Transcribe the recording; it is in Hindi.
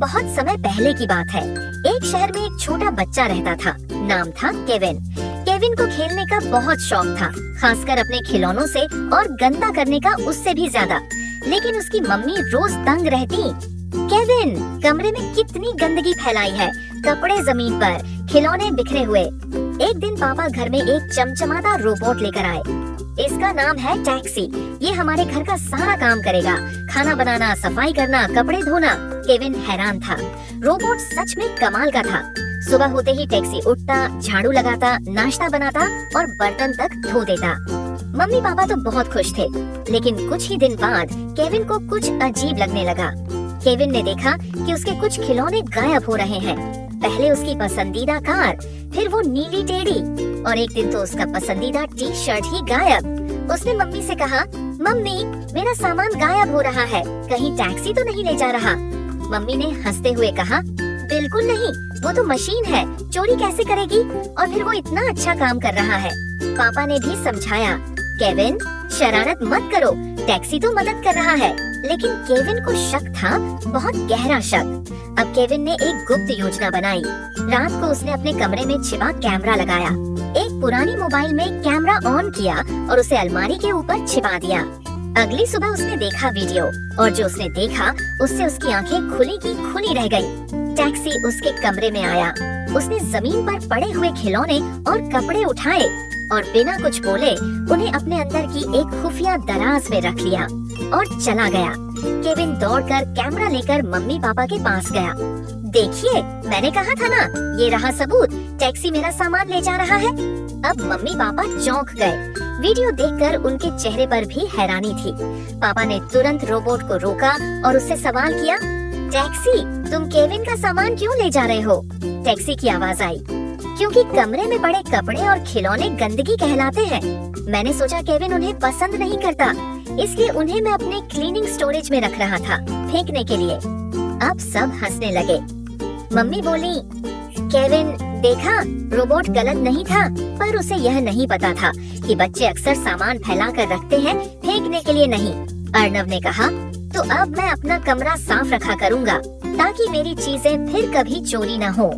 बहुत समय पहले की बात है। एक शहर में एक छोटा बच्चा रहता था। नाम था केविन। केविन को खेलने का बहुत शौक था, खासकर अपने खिलौनों से और गंदा करने का उससे भी ज्यादा। लेकिन उसकी मम्मी रोज तंग रहती। केविन, कमरे में कितनी गंदगी फैलाई है, कपड़े जमीन पर, खिलौने बिखरे हुए। एक दिन पापा घर में एक चमचमाता रोबोट लेकर आए। इसका नाम है टैक्सी। ये हमारे घर का सारा काम करेगा, खाना बनाना, सफाई करना, कपड़े धोना। केविन हैरान था। रोबोट सच में कमाल का था। सुबह होते ही टैक्सी उठता, झाड़ू लगाता, नाश्ता बनाता और बर्तन तक धो देता। मम्मी पापा तो बहुत खुश थे, लेकिन कुछ ही दिन बाद केविन को कुछ अजीब लगने लगा। केविन ने देखा कि उसके कुछ खिलौने गायब हो रहे हैं। पहले उसकी पसंदीदा कार, फिर वो नीली टेढ़ी, और एक दिन तो उसका पसंदीदा टी शर्ट ही गायब। उसने मम्मी से कहा, मम्मी, मेरा सामान गायब हो रहा है, कहीं टैक्सी तो नहीं ले जा रहा? मम्मी ने हंसते हुए कहा, बिल्कुल नहीं, वो तो मशीन है, चोरी कैसे करेगी? और फिर वो इतना अच्छा काम कर रहा है। पापा ने भी समझाया, केविन, शरारत मत करो, टैक्सी तो मदद कर रहा है। लेकिन केविन को शक था, बहुत गहरा शक। अब केविन ने एक गुप्त योजना बनाई। रात को उसने अपने कमरे में छिपा कैमरा लगाया। एक पुरानी मोबाइल में कैमरा ऑन किया और उसे अलमारी के ऊपर छिपा दिया। अगली सुबह उसने देखा वीडियो, और जो उसने देखा उससे उसकी आंखें खुली की खुली रह गई। टैक्सी उसके कमरे में आया। उसने जमीन पर पड़े हुए खिलौने और कपड़े उठाए और बिना कुछ बोले उन्हें अपने अंदर की एक खुफिया दराज में रख लिया और चला गया। केविन दौड़कर कैमरा लेकर मम्मी पापा के पास गया। देखिए, मैंने कहा था ना, ये रहा सबूत, टैक्सी मेरा सामान ले जा रहा है। अब मम्मी पापा चौंक गए। वीडियो देखकर उनके चेहरे पर भी हैरानी थी। पापा ने तुरंत रोबोट को रोका और उससे सवाल किया, टैक्सी, तुम केविन का सामान क्यों ले जा रहे हो? टैक्सी की आवाज आई, क्योंकि कमरे में पड़े कपड़े और खिलौने गंदगी कहलाते हैं। मैंने सोचा केविन उन्हें पसंद नहीं करता, इसलिए उन्हें मैं अपने क्लीनिंग स्टोरेज में रख रहा था, फेंकने के लिए। अब सब हंसने लगे। मम्मी बोली, केविन, देखा, रोबोट गलत नहीं था, पर उसे यह नहीं पता था कि बच्चे अक्सर सामान फैला कर रखते हैं, फेंकने के लिए नहीं। अर्नव ने कहा, तो अब मैं अपना कमरा साफ रखा करूँगा, ताकि मेरी चीजें फिर कभी चोरी न हो।